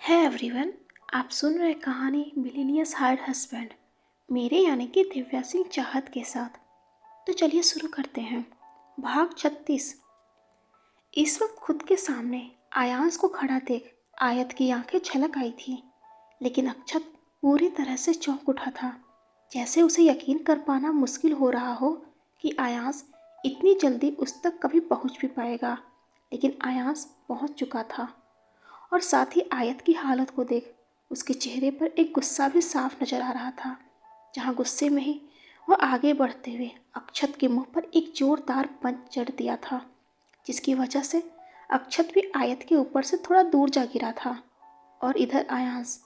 है एवरीवन। आप सुन रहे कहानी मिलीनियस हार्ड हस्बैंड, मेरे यानी कि दिव्या सिंह चाहत के साथ। तो चलिए शुरू करते हैं। भाग 36। इस वक्त खुद के सामने आयांश को खड़ा देख आयत की आंखें छलक आई थी, लेकिन अक्षत पूरी तरह से चौंक उठा था, जैसे उसे यकीन कर पाना मुश्किल हो रहा हो कि आयांश इतनी जल्दी उस तक कभी पहुंच भी पाएगा। लेकिन आयांश पहुंच चुका था, और साथ ही आयत की हालत को देख उसके चेहरे पर एक गुस्सा भी साफ नजर आ रहा था, जहां गुस्से में ही वह आगे बढ़ते हुए अक्षत के मुंह पर एक जोरदार पंच जड़ दिया था, जिसकी वजह से अक्षत भी आयत के ऊपर से थोड़ा दूर जा गिरा था। और इधर आयांश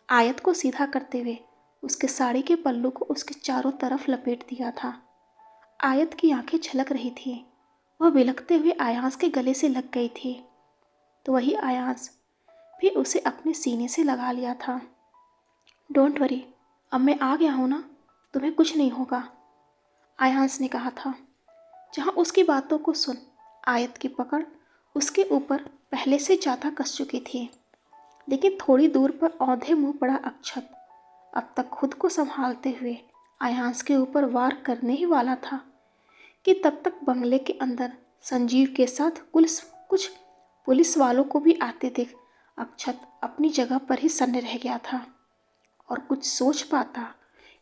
आयत को सीधा करते हुए उसके साड़ी के पल्लू को उसके चारों तरफ लपेट दिया था। आयत की आंखें छलक रही थी, वह बिलखते हुए आयांश के गले से लग गई थी, तो वही आयांश भी उसे अपने सीने से लगा लिया था। डोंट वरी, अब मैं आ गया हूँ ना, तुम्हें कुछ नहीं होगा, आयांश ने कहा था। जहाँ उसकी बातों को सुन आयत की पकड़ उसके ऊपर पहले से ज़्यादा कस चुकी थी, लेकिन थोड़ी दूर पर औंधे मुंह पड़ा अक्षत अब तक खुद को संभालते हुए आयांश के ऊपर वार करने ही वाला था कि तब तक बंगले के अंदर संजीव के साथ कुछ पुलिस वालों को भी आते देख अक्षत अपनी जगह पर ही सन्ने रह गया था और कुछ सोच पाता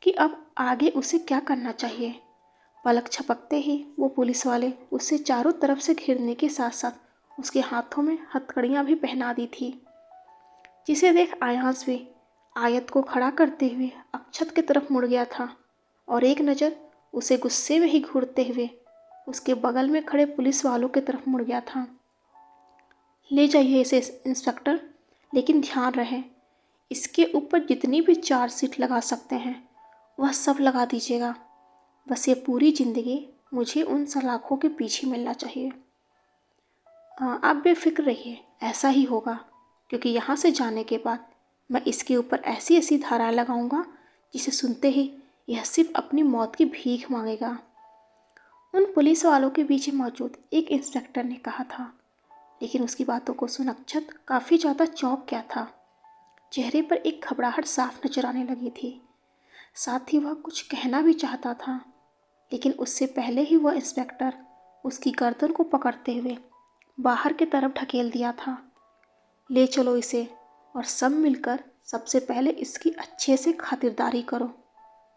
कि अब आगे उसे क्या करना चाहिए। पलक झपकते ही वो पुलिस वाले उसे चारों तरफ से घेरने के साथ साथ उसके हाथों में हथकड़ियां भी पहना दी थी, जिसे देख आयांश भी आयत को खड़ा करते हुए अक्षत की तरफ मुड़ गया था और एक नज़र उसे गुस्से में ही घूरते हुए उसके बगल में खड़े पुलिस वालों की तरफ मुड़ गया था। ले जाइए इसे इंस्पेक्टर, लेकिन ध्यान रहे इसके ऊपर जितनी भी चार्जशीट लगा सकते हैं वह सब लगा दीजिएगा। बस ये पूरी ज़िंदगी मुझे उन सलाखों के पीछे मिलना चाहिए। आप बेफिक्र रहिए, ऐसा ही होगा, क्योंकि यहाँ से जाने के बाद मैं इसके ऊपर ऐसी ऐसी धारा लगाऊंगा जिसे सुनते ही यह सिर्फ अपनी मौत की भीख मांगेगा। उन पुलिस वालों के बीच मौजूद एक इंस्पेक्टर ने कहा था, लेकिन उसकी बातों को सुन अक्षत काफ़ी ज़्यादा चौंक गया था। चेहरे पर एक घबराहट साफ नजर आने लगी थी, साथ ही वह कुछ कहना भी चाहता था, लेकिन उससे पहले ही वह इंस्पेक्टर उसकी गर्दन को पकड़ते हुए बाहर की तरफ ढकेल दिया था। ले चलो इसे और सब मिलकर सबसे पहले इसकी अच्छे से खातिरदारी करो,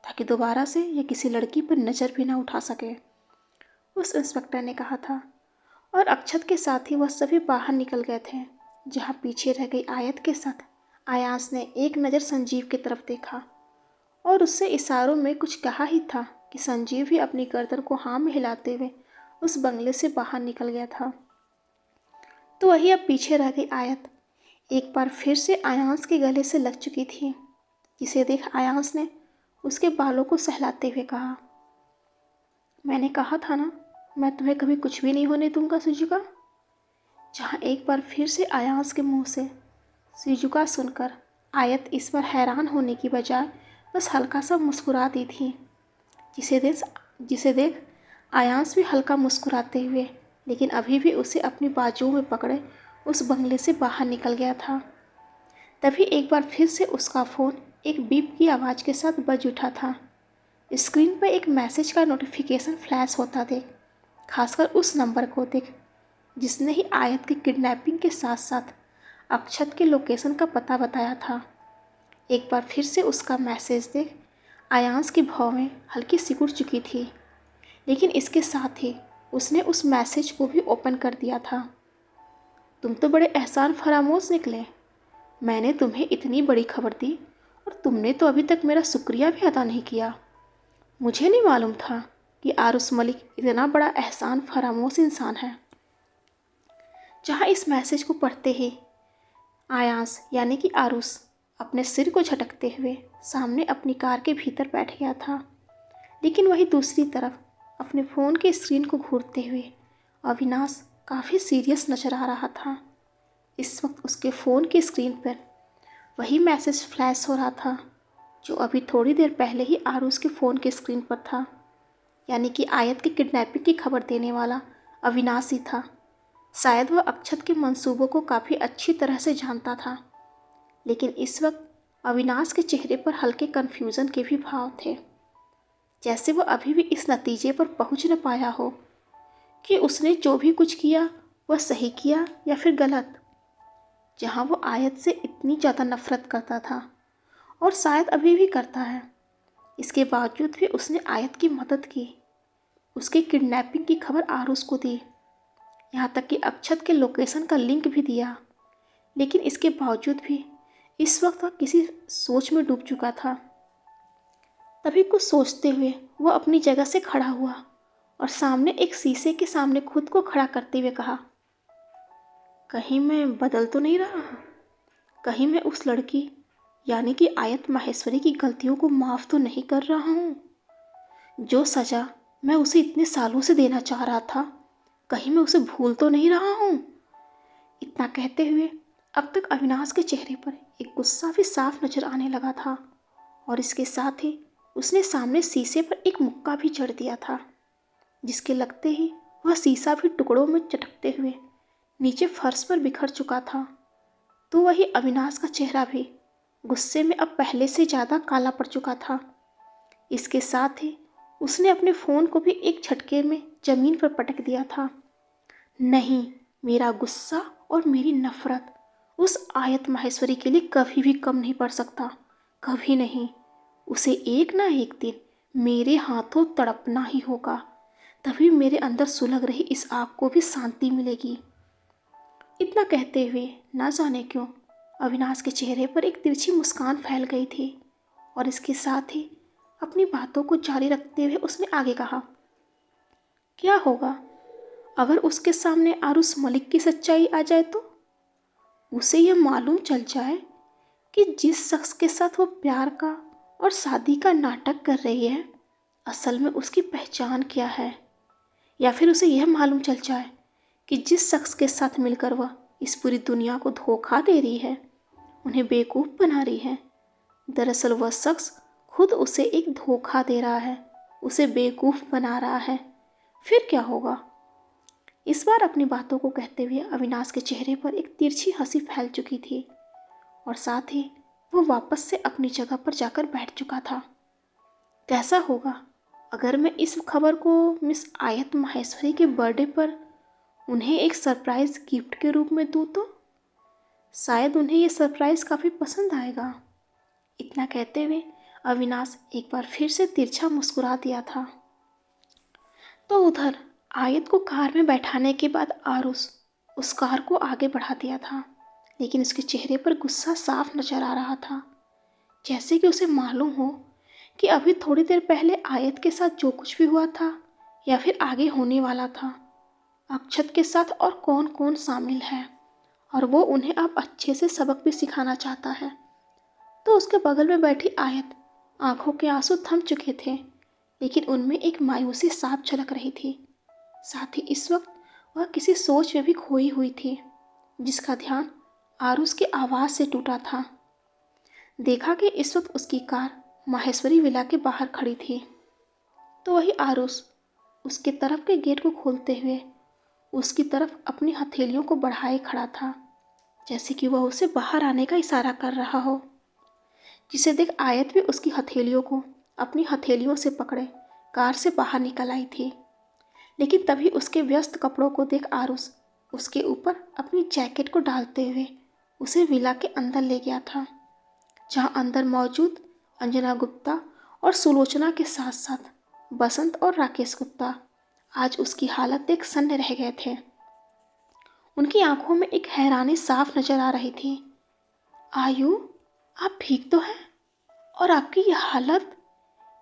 ताकि दोबारा से यह किसी लड़की पर नज़र भी ना उठा सके, उस इंस्पेक्टर ने कहा था। और अक्षत के साथ ही वह सभी बाहर निकल गए थे, जहाँ पीछे रह गई आयत के साथ आयांश ने एक नज़र संजीव की तरफ देखा और उससे इशारों में कुछ कहा ही था कि संजीव भी अपनी गर्दन को हाँ में हिलाते हुए उस बंगले से बाहर निकल गया था। तो वही अब पीछे रह गई आयत एक बार फिर से आयांश के गले से लग चुकी थी, जिसे देख आयांश ने उसके बालों को सहलाते हुए कहा, मैंने कहा था ना, मैं तुम्हें कभी कुछ भी नहीं होने दूंगा सुजुका। जहाँ एक बार फिर से आयांश के मुंह से सुजुका सुनकर आयत इस पर हैरान होने की बजाय बस हल्का सा मुस्कुरा दी थी, जिसे देख आयांश भी हल्का मुस्कुराते हुए लेकिन अभी भी उसे अपनी बाजुओं में पकड़े उस बंगले से बाहर निकल गया था। तभी एक बार फिर से उसका फ़ोन एक बीप की आवाज़ के साथ बज उठा था। स्क्रीन पर एक मैसेज का नोटिफिकेशन फ्लैश होता देख, खासकर उस नंबर को देख जिसने ही आयत की किडनैपिंग के साथ साथ अक्षत के लोकेशन का पता बताया था। एक बार फिर से उसका मैसेज देख आयांश की भौवें हल्की सिकुड़ चुकी थी, लेकिन इसके साथ ही उसने उस मैसेज को भी ओपन कर दिया था। तुम तो बड़े एहसान फरामोश निकले, मैंने तुम्हें इतनी बड़ी खबर दी और तुमने तो अभी तक मेरा शुक्रिया भी अदा नहीं किया। मुझे नहीं मालूम था कि आरुस मलिक इतना बड़ा एहसान फरामोश इंसान है। जहाँ इस मैसेज को पढ़ते ही आयांश यानी कि आरुस अपने सिर को झटकते हुए सामने अपनी कार के भीतर बैठ गया था, लेकिन वही दूसरी तरफ अपने फ़ोन के स्क्रीन को घूरते हुए अविनाश काफ़ी सीरियस नज़र आ रहा था। इस वक्त उसके फ़ोन की स्क्रीन पर वही मैसेज फ्लैश हो रहा था जो अभी थोड़ी देर पहले ही आरुस के फ़ोन के स्क्रीन पर था, यानी कि आयत की किडनैपिंग की खबर देने वाला अविनाश ही था। शायद वह अक्षत के मंसूबों को काफ़ी अच्छी तरह से जानता था, लेकिन इस वक्त अविनाश के चेहरे पर हल्के कन्फ्यूज़न के भी भाव थे, जैसे वो अभी भी इस नतीजे पर पहुंच न पाया हो कि उसने जो भी कुछ किया वह सही किया या फिर गलत। जहाँ वो आयत से इतनी ज़्यादा नफरत करता था और शायद अभी भी करता है, इसके बावजूद भी उसने आयत की मदद की, उसकी किडनैपिंग की खबर आरुष को दी, यहाँ तक कि अक्षत के लोकेशन का लिंक भी दिया। लेकिन इसके बावजूद भी इस वक्त वह किसी सोच में डूब चुका था। तभी कुछ सोचते हुए वह अपनी जगह से खड़ा हुआ और सामने एक शीशे के सामने खुद को खड़ा करते हुए कहा, कहीं मैं बदल तो नहीं रहा हूँ? कहीं मैं उस लड़की यानी कि आयत माहेश्वरी की गलतियों को माफ़ तो नहीं कर रहा हूँ? जो सज़ा मैं उसे इतने सालों से देना चाह रहा था, कहीं मैं उसे भूल तो नहीं रहा हूँ? इतना कहते हुए अब तक अविनाश के चेहरे पर एक गुस्सा भी साफ नजर आने लगा था और इसके साथ ही उसने सामने शीशे पर एक मुक्का भी जड़ दिया था, जिसके लगते ही वह शीशा भी टुकड़ों में चटकते हुए नीचे फर्श पर बिखर चुका था। तो वही अविनाश का चेहरा भी गुस्से में अब पहले से ज़्यादा काला पड़ चुका था। इसके साथ ही उसने अपने फ़ोन को भी एक झटके में ज़मीन पर पटक दिया था। नहीं, मेरा गुस्सा और मेरी नफरत उस आयत माहेश्वरी के लिए कभी भी कम नहीं पड़ सकता, कभी नहीं। उसे एक ना एक दिन मेरे हाथों तड़पना ही होगा, तभी मेरे अंदर सुलग रही इस आग को भी शांति मिलेगी। इतना कहते हुए ना जाने क्यों अविनाश के चेहरे पर एक तिरछी मुस्कान फैल गई थी और इसके साथ ही अपनी बातों को जारी रखते हुए उसने आगे कहा, क्या होगा अगर उसके सामने आरुष मलिक की सच्चाई आ जाए तो? उसे यह मालूम चल जाए कि जिस शख्स के साथ वो प्यार का और शादी का नाटक कर रही है, असल में उसकी पहचान क्या है। या फिर उसे यह मालूम चल जाए कि जिस शख्स के साथ मिलकर वह इस पूरी दुनिया को धोखा दे रही है, उन्हें बेवकूफ़ बना रही है, दरअसल वह शख्स खुद उसे एक धोखा दे रहा है, उसे बेवकूफ़ बना रहा है। फिर क्या होगा? इस बार अपनी बातों को कहते हुए अविनाश के चेहरे पर एक तिरछी हंसी फैल चुकी थी और साथ ही वो वापस से अपनी जगह पर जाकर बैठ चुका था। कैसा होगा अगर मैं इस खबर को मिस आयत माहेश्वरी के बर्थडे पर उन्हें एक सरप्राइज़ गिफ्ट के रूप में दूँ तो? शायद उन्हें ये सरप्राइज़ काफ़ी पसंद आएगा। इतना कहते हुए अविनाश एक बार फिर से तिरछा मुस्कुरा दिया था। तो उधर आयत को कार में बैठाने के बाद आरुष उस कार को आगे बढ़ा दिया था, लेकिन उसके चेहरे पर गुस्सा साफ नजर आ रहा था, जैसे कि उसे मालूम हो कि अभी थोड़ी देर पहले आयत के साथ जो कुछ भी हुआ था या फिर आगे होने वाला था, अक्षत के साथ और कौन कौन शामिल है और वो उन्हें अब अच्छे से सबक भी सिखाना चाहता है। तो उसके बगल में बैठी आयत आंखों के आंसू थम चुके थे, लेकिन उनमें एक मायूसी साफ झलक रही थी। साथ ही इस वक्त वह किसी सोच में भी खोई हुई थी, जिसका ध्यान आरुष की आवाज़ से टूटा था। देखा कि इस वक्त उसकी कार माहेश्वरी विला के बाहर खड़ी थी, तो वही आरुष उसके तरफ के गेट को खोलते हुए उसकी तरफ अपनी हथेलियों को बढ़ाए खड़ा था, जैसे कि वह उसे बाहर आने का इशारा कर रहा हो। जिसे देख आयत भी उसकी हथेलियों को अपनी हथेलियों से पकड़े कार से बाहर निकल आई थी, लेकिन तभी उसके व्यस्त कपड़ों को देख आरुष उसके ऊपर अपनी जैकेट को डालते हुए उसे विला के अंदर ले गया था, जहां अंदर मौजूद अंजना गुप्ता और सुलोचना के साथ साथ बसंत और राकेश गुप्ता आज उसकी हालत देख सन्न रह गए थे। उनकी आंखों में एक हैरानी साफ नजर आ रही थी। आयु, आप ठीक तो हैं? और आपकी यह हालत,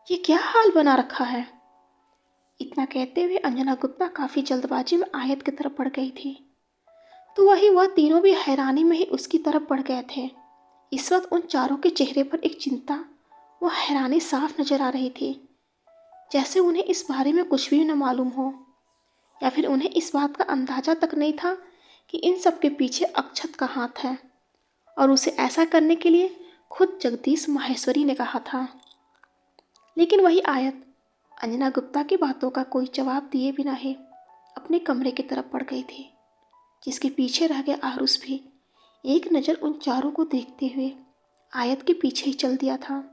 ये क्या हाल बना रखा है? इतना कहते हुए अंजना गुप्ता काफ़ी जल्दबाजी में आयत की तरफ बढ़ गई थी, तो वह तीनों भी हैरानी में ही उसकी तरफ बढ़ गए थे। इस वक्त उन चारों के चेहरे पर एक चिंता व हैरानी साफ नजर आ रही थी, जैसे उन्हें इस बारे में कुछ भी न मालूम हो, या फिर उन्हें इस बात का अंदाजा तक नहीं था कि इन सब के पीछे अक्षत का हाथ है और उसे ऐसा करने के लिए खुद जगदीश माहेश्वरी ने कहा था। लेकिन वही आयत अंजना गुप्ता की बातों का कोई जवाब दिए बिना ही अपने कमरे की तरफ बढ़ गई थी, जिसके पीछे रह गया आरुष भी एक नज़र उन चारों को देखते हुए आयत के पीछे ही चल दिया था,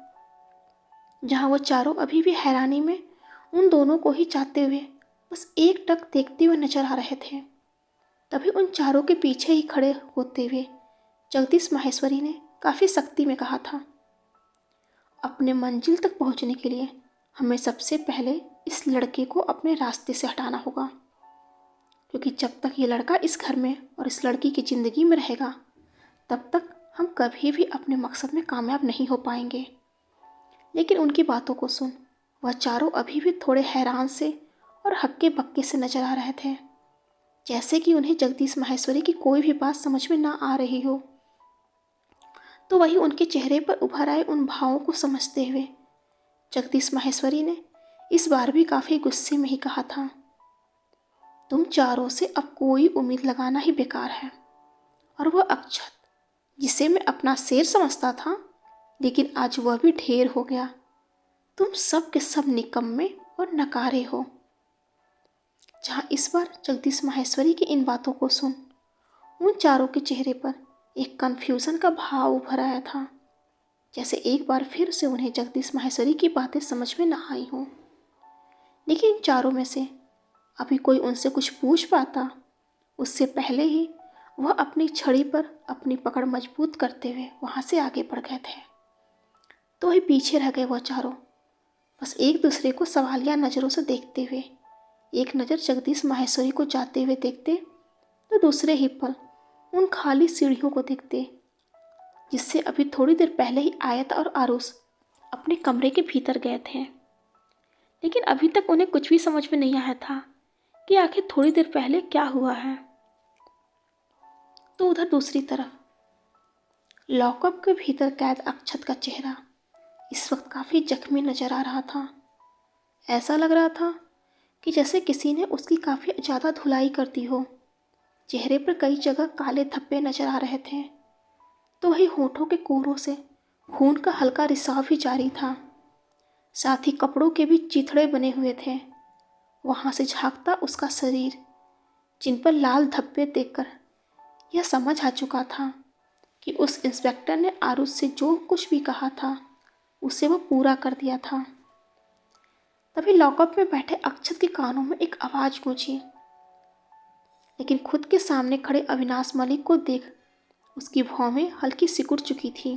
जहाँ वो चारों अभी भी हैरानी में उन दोनों को ही चाहते हुए बस एक टक देखते हुए नजर आ रहे थे। तभी उन चारों के पीछे ही खड़े होते हुए जगदीश माहेश्वरी ने काफ़ी सख्ती में कहा था, अपने मंजिल तक पहुंचने के लिए हमें सबसे पहले इस लड़के को अपने रास्ते से हटाना होगा, क्योंकि जब तक ये लड़का इस घर में और इस लड़की की ज़िंदगी में रहेगा तब तक हम कभी भी अपने मकसद में कामयाब नहीं हो पाएंगे। लेकिन उनकी बातों को सुन वह चारों अभी भी थोड़े हैरान से और हक्के बक्के से नजर आ रहे थे, जैसे कि उन्हें जगदीश माहेश्वरी की कोई भी बात समझ में ना आ रही हो। तो वही उनके चेहरे पर उभर आए उन भावों को समझते हुए जगदीश माहेश्वरी ने इस बार भी काफ़ी गुस्से में ही कहा था, तुम चारों से अब कोई उम्मीद लगाना ही बेकार है। और वह अक्षत, जिसे मैं अपना शेर समझता था, लेकिन आज वह भी ढेर हो गया। तुम सब के सब निकम्मे और नकारे हो। जहाँ इस बार जगदीश माहेश्वरी की इन बातों को सुन उन चारों के चेहरे पर एक कन्फ्यूज़न का भाव उभर आया था, जैसे एक बार फिर से उन्हें जगदीश माहेश्वरी की बातें समझ में ना आई हों। लेकिन इन चारों में से अभी कोई उनसे कुछ पूछ पाता उससे पहले ही वह अपनी छड़ी पर अपनी पकड़ मजबूत करते हुए वहाँ से आगे बढ़ गए थे। तो ही पीछे रह गए वह चारों, बस एक दूसरे को सवालिया नज़रों से देखते हुए। एक नज़र जगदीश माहेश्वरी को जाते हुए देखते तो दूसरे ही पल उन खाली सीढ़ियों को देखते, जिससे अभी थोड़ी देर पहले ही आयत और आरुष अपने कमरे के भीतर गए थे। लेकिन अभी तक उन्हें कुछ भी समझ में नहीं आया था कि आखिर थोड़ी देर पहले क्या हुआ है। तो उधर दूसरी तरफ लॉकअप के भीतर कैद अक्षत का चेहरा इस वक्त काफ़ी जख्मी नजर आ रहा था। ऐसा लग रहा था कि जैसे किसी ने उसकी काफ़ी ज़्यादा धुलाई कर दी हो। चेहरे पर कई जगह काले धब्बे नजर आ रहे थे, तो वही होठों के कोरों से खून का हल्का रिसाव भी जारी था। साथ ही कपड़ों के भी चिथड़े बने हुए थे। वहाँ से झांकता उसका शरीर, जिन पर लाल धब्बे देखकर यह समझ आ चुका था कि उस इंस्पेक्टर ने आरुष से जो कुछ भी कहा था उसे वो पूरा कर दिया था। तभी लॉकअप में बैठे अक्षत के कानों में एक आवाज़ गूंजी, लेकिन खुद के सामने खड़े अविनाश मलिक को देख उसकी भौहें हल्की सिकुड़ चुकी थी।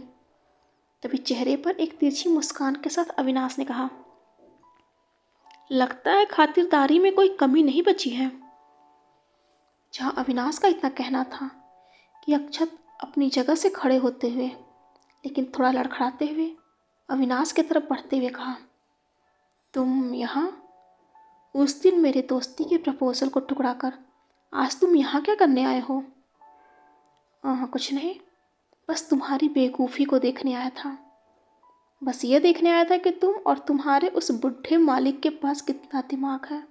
तभी चेहरे पर एक तिरछी मुस्कान के साथ अविनाश ने कहा, लगता है खातिरदारी में कोई कमी नहीं बची है। जहाँ अविनाश का इतना कहना था कि अक्षत अपनी जगह से खड़े होते हुए लेकिन थोड़ा लड़खड़ाते हुए अविनाश की तरफ बढ़ते हुए कहा, तुम यहाँ उस दिन मेरे दोस्ती के प्रपोजल को टुकड़ा कर आज तुम यहाँ क्या करने आए हो? कुछ नहीं, बस तुम्हारी बेवकूफ़ी को देखने आया था। बस ये देखने आया था कि तुम और तुम्हारे उस बुढ़े मालिक के पास कितना दिमाग है,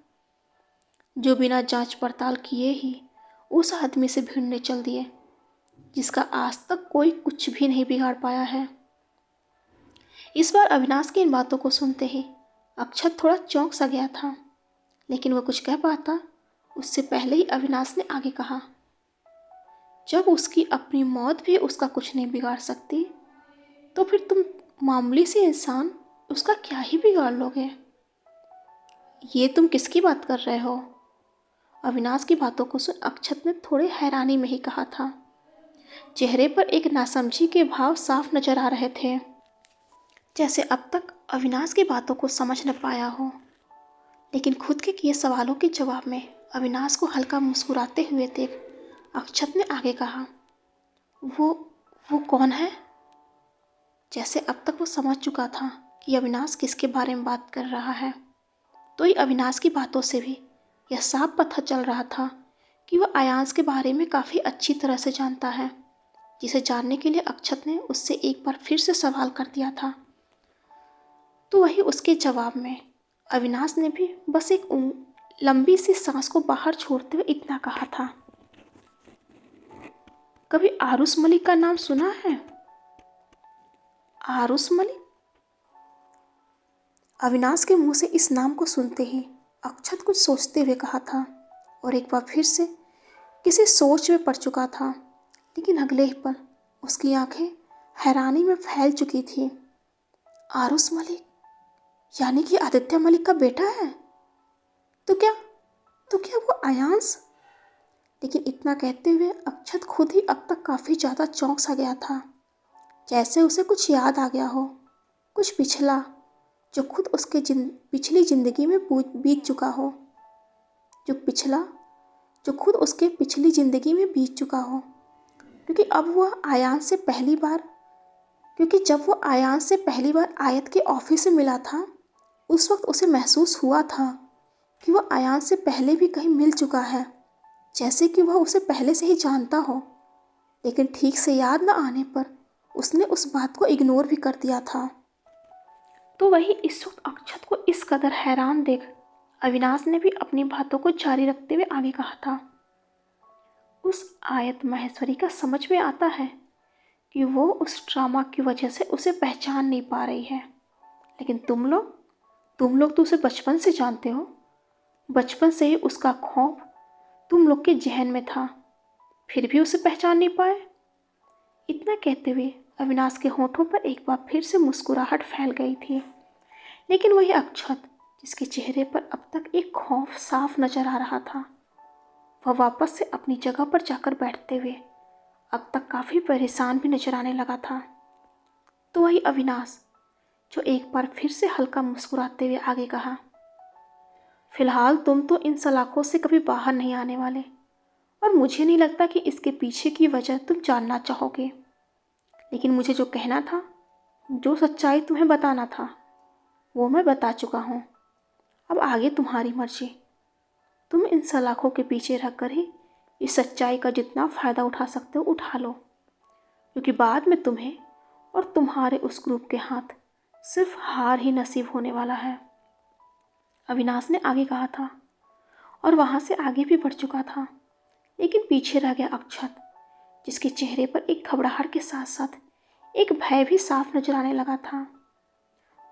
जो बिना जांच पड़ताल किए ही उस आदमी से भिड़ने चल दिए, जिसका आज तक कोई कुछ भी नहीं बिगाड़ पाया है। इस बार अविनाश की इन बातों को सुनते ही अक्षत थोड़ा चौंक सा गया था, लेकिन वह कुछ कह पाता उससे पहले ही अविनाश ने आगे कहा, जब उसकी अपनी मौत भी उसका कुछ नहीं बिगाड़ सकती, तो फिर तुम मामूली सी इंसान उसका क्या ही बिगाड़ लोगे? ये तुम किसकी बात कर रहे हो? अविनाश की बातों को सुन अक्षत ने थोड़े हैरानी में ही कहा था। चेहरे पर एक नासमझी के भाव साफ नजर आ रहे थे, जैसे अब तक अविनाश की बातों को समझ न पाया हो। लेकिन खुद के किए सवालों के जवाब में अविनाश को हल्का मुस्कुराते हुए देख अक्षत ने आगे कहा, वो कौन है? जैसे अब तक वो समझ चुका था कि अविनाश किसके बारे में बात कर रहा है। तो ही अविनाश की बातों से भी यह साफ पता चल रहा था कि वह आयांश के बारे में काफ़ी अच्छी तरह से जानता है, जिसे जानने के लिए अक्षत ने उससे एक बार फिर से सवाल कर दिया था। तो वही उसके जवाब में अविनाश ने भी बस एक लंबी सी सांस को बाहर छोड़ते हुए इतना कहा था, कभी आरुष मलिक का नाम सुना है? आरुष मलिक? अविनाश के मुंह से इस नाम को सुनते ही अक्षत कुछ सोचते हुए कहा था और एक बार फिर से किसी सोच में पड़ चुका था। लेकिन अगले ही पल उसकी आंखें हैरानी में फैल चुकी थी। आरुष मलिक, यानी कि आदित्य मलिक का बेटा है? तो क्या तो क्या वो आयांश? लेकिन इतना कहते हुए अक्षत खुद ही अब तक काफी ज्यादा चौंक सा गया था। जैसे उसे कुछ याद आ गया हो, कुछ पिछला, जो खुद उसके पिछली जिंदगी में बीत चुका हो, जो पिछला जो खुद उसके पिछली जिंदगी में बीत चुका हो। क्योंकि अब वह आयांश से पहली बार क्योंकि जब वो आयांश से पहली बार आयत के ऑफिस से मिला था, उस वक्त उसे महसूस हुआ था कि वह आयांश से पहले भी कहीं मिल चुका है, जैसे कि वह उसे पहले से ही जानता हो। लेकिन ठीक से याद न आने पर उसने उस बात को इग्नोर भी कर दिया था। तो वही इस वक्त अक्षत को इस कदर हैरान देख अविनाश ने भी अपनी बातों को जारी रखते हुए आगे कहा था। उस आयत महेश्वरी का समझ में आता है कि वो उस ड्रामा की वजह से उसे पहचान नहीं पा रही है, लेकिन तुम लोग तो उसे बचपन से जानते हो। बचपन से ही उसका खौफ तुम लोग के जहन में था, फिर भी उसे पहचान नहीं पाए। इतना कहते हुए अविनाश के होठों पर एक बार फिर से मुस्कुराहट फैल गई थी, लेकिन वही अक्षत जिसके चेहरे पर अब तक एक खौफ साफ नजर आ रहा था, वह वापस से अपनी जगह पर जाकर बैठते हुए अब तक काफी परेशान भी नजर आने लगा था। तो वही अविनाश जो एक बार फिर से हल्का मुस्कुराते हुए आगे कहा, फिलहाल तुम तो इन सलाखों से कभी बाहर नहीं आने वाले, और मुझे नहीं लगता कि इसके पीछे की वजह तुम जानना चाहोगे। लेकिन मुझे जो कहना था, जो सच्चाई तुम्हें बताना था, वो मैं बता चुका हूँ। अब आगे तुम्हारी मर्जी। तुम इन सलाखों के पीछे रहकर ही इस सच्चाई का जितना फ़ायदा उठा सकते हो उठा लो, क्योंकि बाद में तुम्हें और तुम्हारे उस ग्रुप के हाथ सिर्फ हार ही नसीब होने वाला है। अविनाश ने आगे कहा था और वहाँ से आगे भी बढ़ चुका था, लेकिन पीछे रह गया अक्षत, जिसके चेहरे पर एक घबराहट के साथ साथ एक भय भी साफ नजर आने लगा था।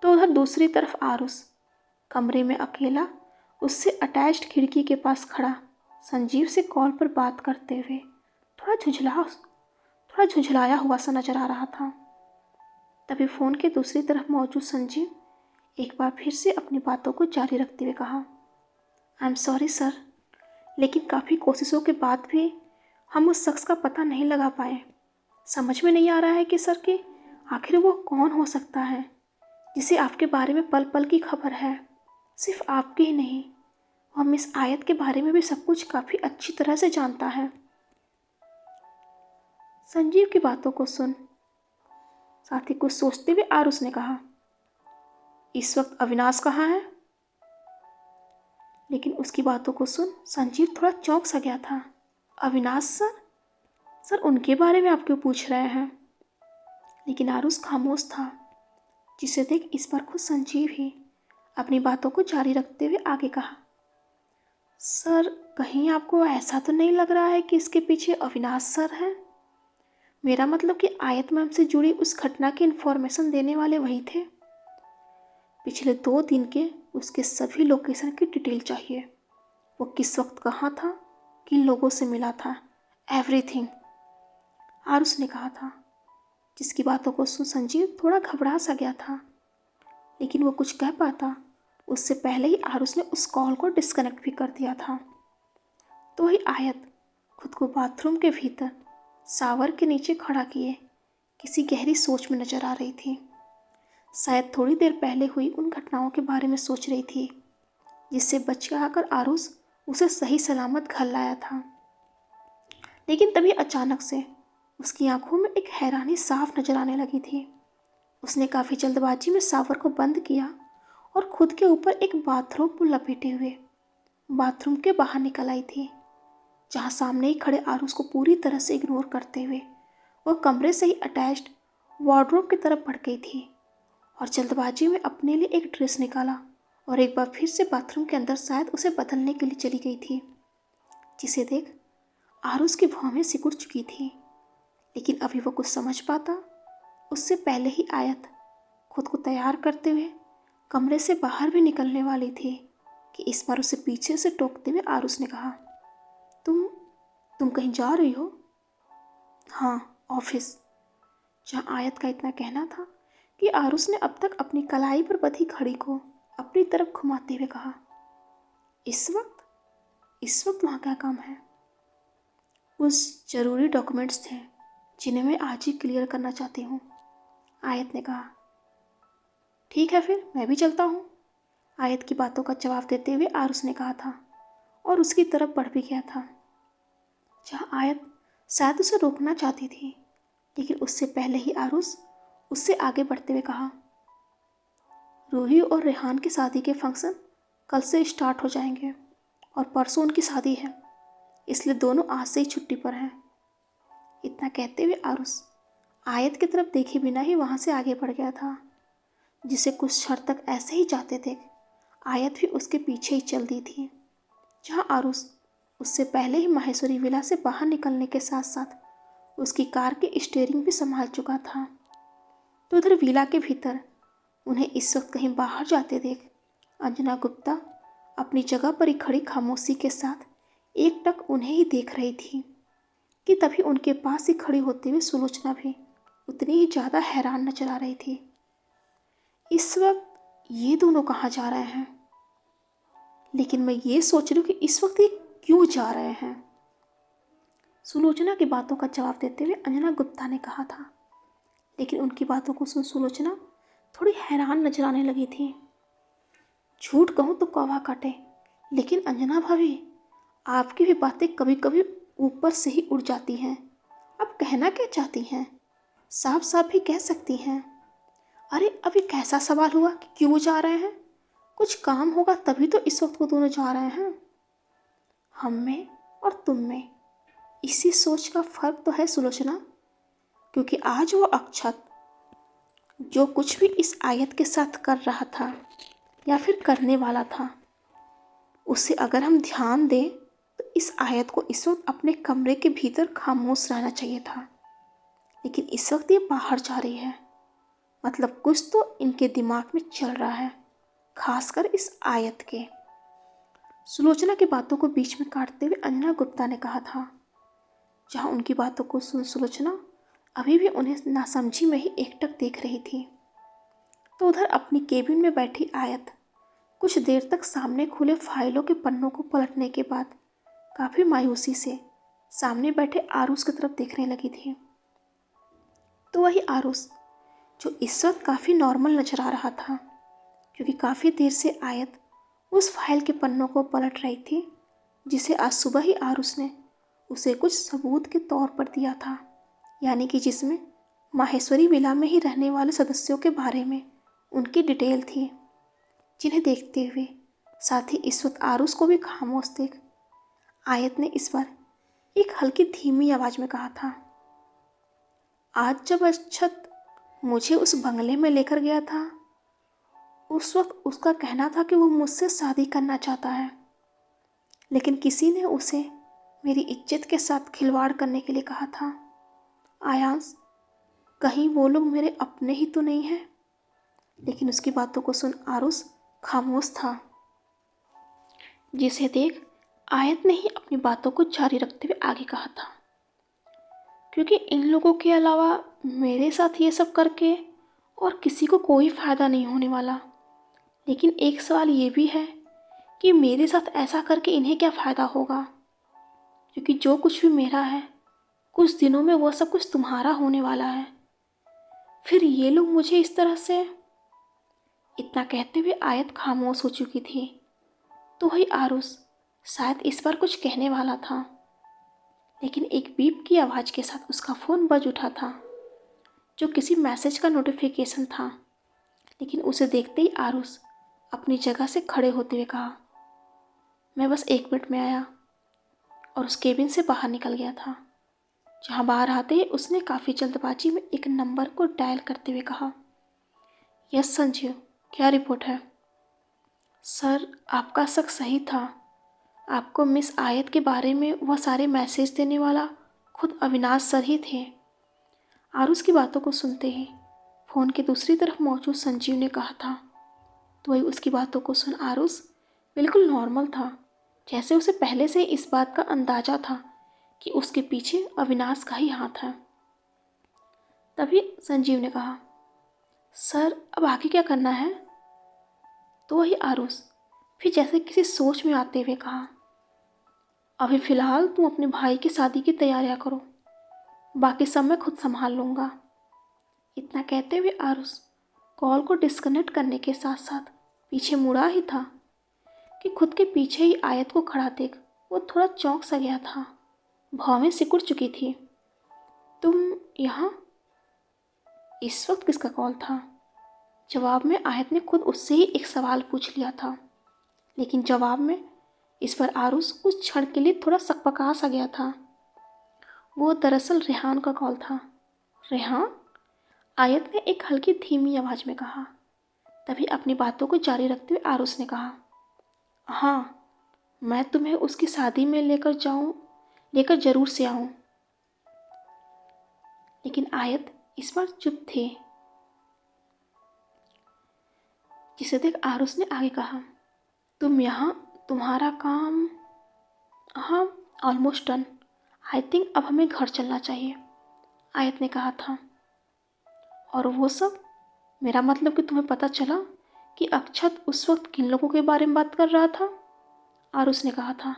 तो उधर दूसरी तरफ आरुष कमरे में अकेला उससे अटैच्ड खिड़की के पास खड़ा संजीव से कॉल पर बात करते हुए थोड़ा झुंझलाया हुआ सा नजर आ रहा था। तभी फोन के दूसरी तरफ मौजूद संजीव एक बार फिर से अपनी बातों को जारी रखते हुए कहा, आई एम सॉरी सर, लेकिन काफ़ी कोशिशों के बाद भी हम उस शख्स का पता नहीं लगा पाए। समझ में नहीं आ रहा है कि सर कि आखिर वो कौन हो सकता है जिसे आपके बारे में पल पल की खबर है। सिर्फ आपकी ही नहीं, वह मिस आयत के बारे में भी सब कुछ काफ़ी अच्छी तरह से जानता है। संजीव की बातों को सुन साथ ही कुछ सोचते हुए आरुष ने कहा, इस वक्त अविनाश कहाँ है? लेकिन उसकी बातों को सुन संजीव थोड़ा चौंक सा गया था। अविनाश सर उनके बारे में आप क्यों पूछ रहे हैं? लेकिन आरुष खामोश था, जिसे देख इस बार खुद संजीव ही अपनी बातों को जारी रखते हुए आगे कहा, सर कहीं आपको ऐसा तो नहीं लग रहा है कि इसके पीछे अविनाश सर है? मेरा मतलब कि आयत मैम से जुड़ी उस घटना की इन्फॉर्मेशन देने वाले वही थे। पिछले 2 दिन के उसके सभी लोकेशन की डिटेल चाहिए। वो किस वक्त कहाँ था, किन लोगों से मिला था, एवरीथिंग, आरुष ने कहा था, जिसकी बातों को सुन संजीव थोड़ा घबरा सा गया था। लेकिन वो कुछ कह पाता उससे पहले ही आरुष ने उस कॉल को डिस्कनेक्ट भी कर दिया था। तो वही आयत खुद को बाथरूम के भीतर शावर के नीचे खड़ा किए किसी गहरी सोच में नजर आ रही थी। शायद थोड़ी देर पहले हुई उन घटनाओं के बारे में सोच रही थी, जिससे बच आकर आरुष उसे सही सलामत घर लाया था। लेकिन तभी अचानक से उसकी आंखों में एक हैरानी साफ नजर आने लगी थी। उसने काफ़ी जल्दबाजी में शावर को बंद किया और खुद के ऊपर एक बाथरोब को लपेटे हुए बाथरूम के बाहर निकल आई थी, जहाँ सामने ही खड़े आरुष को पूरी तरह से इग्नोर करते हुए वह कमरे से ही अटैच्ड वार्डरोब की तरफ बढ़ गई थी और जल्दबाजी में अपने लिए एक ड्रेस निकाला और एक बार फिर से बाथरूम के अंदर शायद उसे बदलने के लिए चली गई थी, जिसे देख आरुष की भौहें सिकुड़ चुकी थी। लेकिन अभी वो कुछ समझ पाता उससे पहले ही आयत खुद को तैयार करते हुए कमरे से बाहर भी निकलने वाली थी कि इस बार उसे पीछे से टोकते हुए आरुष ने कहा, तुम कहीं जा रही हो? हाँ, ऑफिस। जहाँ आयत का इतना कहना था कि आरुष ने अब तक अपनी कलाई पर बंधी घड़ी को अपनी तरफ घुमाते हुए कहा, इस वक्त वहाँ क्या काम है? कुछ जरूरी डॉक्यूमेंट्स थे जिन्हें मैं आज ही क्लियर करना चाहती हूँ, आयत ने कहा। ठीक है फिर मैं भी चलता हूँ, आयत की बातों का जवाब देते हुए आरुष ने कहा था और उसकी तरफ बढ़ भी गया था। जहाँ आयत शायद उसे रोकना चाहती थी, लेकिन उससे पहले ही आरुष उससे आगे बढ़ते हुए कहा, रूही और रेहान की शादी के फंक्शन कल से स्टार्ट हो जाएंगे और परसों उनकी शादी है, इसलिए दोनों आज से ही छुट्टी पर हैं। इतना कहते हुए आरुष आयत की तरफ देखे बिना ही वहाँ से आगे बढ़ गया था, जिसे कुछ क्षण तक ऐसे ही जाते थे। आयत भी उसके पीछे ही चल दी थी। जहाँ आरुष उससे पहले ही माहेश्वरी विला से बाहर निकलने के साथ साथ उसकी कार की स्टीयरिंग भी संभाल चुका था, तो उधर विला के भीतर उन्हें इस वक्त कहीं बाहर जाते देख अंजना गुप्ता अपनी जगह पर ही खड़ी खामोशी के साथ एकटक उन्हें ही देख रही थी कि तभी उनके पास ही खड़ी होते हुए सुलोचना भी उतनी ही ज़्यादा हैरान नजर आ रही थी। इस वक्त ये दोनों कहाँ जा रहे हैं? लेकिन मैं ये सोच रही हूँ कि इस वक्त ये क्यों जा रहे हैं? सुलोचना की बातों का जवाब देते हुए अंजना गुप्ता ने कहा था, लेकिन उनकी बातों को सुन सुलोचना थोड़ी हैरान नजर आने लगी थी। झूठ कहूँ तो कौवा काटे, लेकिन अंजना भाभी आपकी भी बातें कभी कभी ऊपर से ही उड़ जाती हैं। अब कहना क्या चाहती हैं? साफ साफ भी कह सकती हैं। अरे अभी कैसा सवाल हुआ कि क्यों जा रहे हैं? कुछ काम होगा तभी तो इस वक्त वो दोनों जा रहे हैं। हम में और तुम में इसी सोच का फर्क तो है सुलोचना, क्योंकि आज वो अक्षत जो कुछ भी इस आयत के साथ कर रहा था या फिर करने वाला था, उसे अगर हम ध्यान दें तो इस आयत को इस वक्त अपने कमरे के भीतर खामोश रहना चाहिए था, लेकिन इस वक्त ये बाहर जा रही है। मतलब कुछ तो इनके दिमाग में चल रहा है, खासकर इस आयत के। सुलोचना की बातों को बीच में काटते हुए अंजना गुप्ता ने कहा था। जहाँ उनकी बातों को सुन सुलोचना अभी भी उन्हें नासमझी में ही एकटक देख रही थी, तो उधर अपनी केबिन में बैठी आयत कुछ देर तक सामने खुले फाइलों के पन्नों को पलटने के बाद काफ़ी मायूसी से सामने बैठे आरुष की तरफ देखने लगी थी। तो वही आरुष जो इस वक्त काफ़ी नॉर्मल नजर आ रहा था, क्योंकि काफ़ी देर से आयत उस फाइल के पन्नों को पलट रही थी जिसे आज सुबह ही आरुष ने उसे कुछ सबूत के तौर पर दिया था, यानी कि जिसमें माहेश्वरी विला में ही रहने वाले सदस्यों के बारे में उनकी डिटेल थी, जिन्हें देखते हुए साथ ही इस वक्त आरुष को भी खामोश देख आयत ने इस बार एक हल्की धीमी आवाज में कहा था, आज जब अक्षत मुझे उस बंगले में लेकर गया था, उस वक्त उसका कहना था कि वो मुझसे शादी करना चाहता है, लेकिन किसी ने उसे मेरी इज्जत के साथ खिलवाड़ करने के लिए कहा था। आयांश, कहीं वो लोग मेरे अपने ही तो नहीं हैं? लेकिन उसकी बातों को सुन आरुष खामोश था, जिसे देख आयत ने ही अपनी बातों को जारी रखते हुए आगे कहा था, क्योंकि इन लोगों के अलावा मेरे साथ ये सब करके और किसी को कोई फ़ायदा नहीं होने वाला। लेकिन एक सवाल ये भी है कि मेरे साथ ऐसा करके इन्हें क्या फ़ायदा होगा, क्योंकि जो कुछ भी मेरा है कुछ दिनों में वो सब कुछ तुम्हारा होने वाला है। फिर ये लोग मुझे इस तरह से। इतना कहते हुए आयत खामोश हो चुकी थी, तो वही आरुष शायद इस बार कुछ कहने वाला था, लेकिन एक बीप की आवाज़ के साथ उसका फ़ोन बज उठा था, जो किसी मैसेज का नोटिफिकेशन था। लेकिन उसे देखते ही आरुष अपनी जगह से खड़े होते हुए कहा, मैं बस 1 मिनट में आया, और उस केबिन से बाहर निकल गया था। जहाँ बाहर आते ही उसने काफ़ी जल्दबाजी में एक नंबर को डायल करते हुए कहा, यस संजीव, क्या रिपोर्ट है? सर, आपका शक सही था। आपको मिस आयत के बारे में वह सारे मैसेज देने वाला खुद अविनाश सर ही थे। आरुष की बातों को सुनते ही फ़ोन के दूसरी तरफ मौजूद संजीव ने कहा था। तो वही उसकी बातों को सुन आरुष बिल्कुल नॉर्मल था, जैसे उसे पहले से इस बात का अंदाज़ा था कि उसके पीछे अविनाश का ही हाथ है। तभी संजीव ने कहा, सर अब आगे क्या करना है? तो वही आरुष फिर जैसे किसी सोच में आते हुए कहा, अभी फ़िलहाल तुम अपने भाई की शादी की तैयारियां करो, बाकी सब मैं खुद संभाल लूँगा। इतना कहते हुए आरुष कॉल को डिस्कनेक्ट करने के साथ साथ पीछे मुड़ा ही था कि खुद के पीछे ही आयत को खड़ा देख वो थोड़ा चौंक सा गया था। भौवें सिकुड़ चुकी थी। तुम यहाँ? इस वक्त किसका कॉल था? जवाब में आयत ने खुद उससे ही एक सवाल पूछ लिया था, लेकिन जवाब में इस पर आरुष कुछ क्षण के लिए थोड़ा सकपका सा गया था। वो दरअसल रेहान का कॉल था। रेहान? आयत ने एक हल्की धीमी आवाज़ में कहा। तभी अपनी बातों को जारी रखते हुए आरुष ने कहा, हाँ, मैं तुम्हें उसकी शादी में लेकर जरूर से आऊँ। लेकिन आयत इस बार चुप थे, जिसे देख आरुष ने आगे कहा, तुम यहाँ, तुम्हारा काम? हाँ, ऑलमोस्ट डन। आई थिंक अब हमें घर चलना चाहिए, आयत ने कहा था। और वो सब? मेरा मतलब कि तुम्हें पता चला कि अक्षत उस वक्त किन लोगों के बारे में बात कर रहा था? आरुष ने कहा था,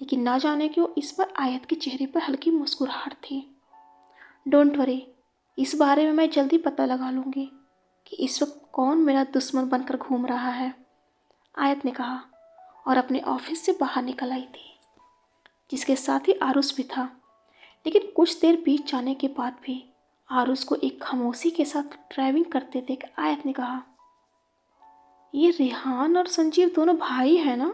लेकिन ना जाने क्यों इस पर आयत के चेहरे पर हल्की मुस्कुराहट थी। डोंट वरी, इस बारे में मैं जल्दी पता लगा लूँगी कि इस वक्त कौन मेरा दुश्मन बनकर घूम रहा है, आयत ने कहा और अपने ऑफिस से बाहर निकल आई थी, जिसके साथ ही आरुष भी था। लेकिन कुछ देर बीत जाने के बाद भी आरुष को एक खामोशी के साथ ड्राइविंग करते देख आयत ने कहा, ये रेहान और संजीव दोनों भाई हैं ना?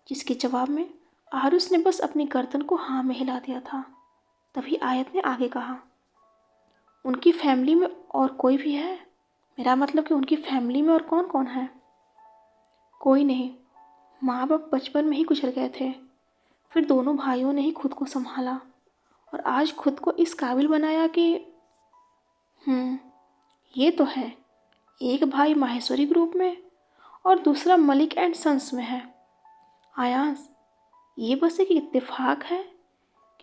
जिसके जवाब में आरुष ने बस अपनी गर्दन को हाँ में हिला दिया था। तभी आयत ने आगे कहा, उनकी फैमिली में और कोई भी है? मेरा मतलब कि उनकी फैमिली में और कौन कौन है? कोई नहीं, माँ बाप बचपन में ही गुजर गए थे। फिर दोनों भाइयों ने ही खुद को संभाला और आज खुद को इस काबिल बनाया कि ये तो है, एक भाई माहेश्वरी ग्रुप में और दूसरा मलिक एंड सन्स में है। आयांश, ये बस एक इत्तेफाक है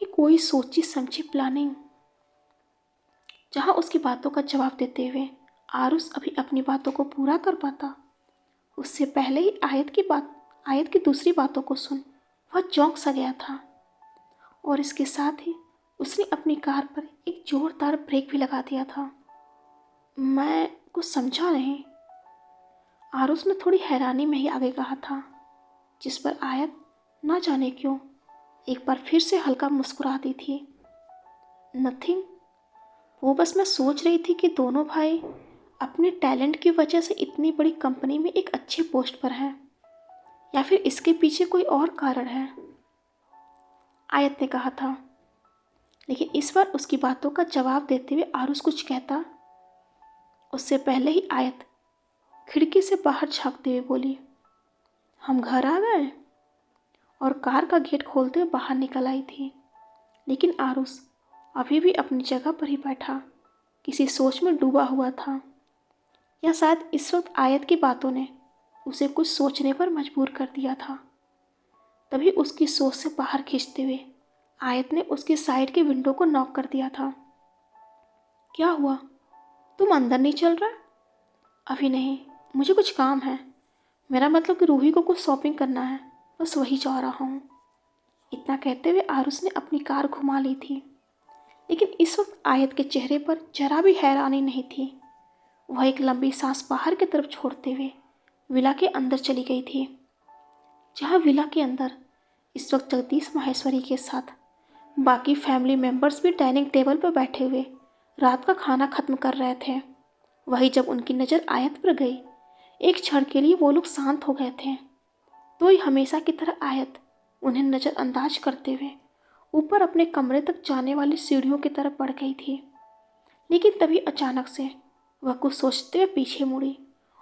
कि कोई सोची समझी प्लानिंग? जहाँ उसकी बातों का जवाब देते हुए आरुष अभी अपनी बातों को पूरा कर पाता, उससे पहले ही आयत की दूसरी बातों को सुन वह चौंक सा गया था और इसके साथ ही उसने अपनी कार पर एक जोरदार ब्रेक भी लगा दिया था। मैं कुछ समझा नहीं, आरुष ने थोड़ी हैरानी में ही आगे कहा था, जिस पर आयत ना जाने क्यों एक बार फिर से हल्का मुस्कुरा दी थी। नथिंग, वो बस मैं सोच रही थी कि दोनों भाई अपने टैलेंट की वजह से इतनी बड़ी कंपनी में एक अच्छे पोस्ट पर हैं, या फिर इसके पीछे कोई और कारण है, आयत ने कहा था। लेकिन इस बार उसकी बातों का जवाब देते हुए आरुष कुछ कहता, उससे पहले ही आयत खिड़की से बाहर झांकते हुए बोली, हम घर आ गए, और कार का गेट खोलते हुए बाहर निकल आई थी। लेकिन आरुष अभी भी अपनी जगह पर ही बैठा किसी सोच में डूबा हुआ था, या शायद इस वक्त आयत की बातों ने उसे कुछ सोचने पर मजबूर कर दिया था। तभी उसकी सोच से बाहर खींचते हुए आयत ने उसकी साइड के विंडो को नॉक कर दिया था। क्या हुआ, तुम अंदर नहीं चल रहा? अभी नहीं, मुझे कुछ काम है। मेरा मतलब कि रूही को कुछ शॉपिंग करना है, बस वही जा रहा हूँ। इतना कहते हुए आरुष ने अपनी कार घुमा ली थी। लेकिन इस वक्त आयत के चेहरे पर जरा भी हैरानी नहीं थी। वह एक लंबी सांस बाहर की तरफ छोड़ते हुए विला के अंदर चली गई थी, जहाँ विला के अंदर इस वक्त जगदीश माहेश्वरी के साथ बाकी फैमिली मेंबर्स भी डाइनिंग टेबल पर बैठे हुए रात का खाना खत्म कर रहे थे। वही जब उनकी नज़र आयत पर गई, एक क्षण के लिए वो लोग शांत हो गए थे। तो ही हमेशा की तरह आयत उन्हें नज़रअंदाज करते हुए ऊपर अपने कमरे तक जाने वाली सीढ़ियों की तरफ बढ़ गई थी। लेकिन तभी अचानक से वह कुछ सोचते हुए पीछे मुड़ी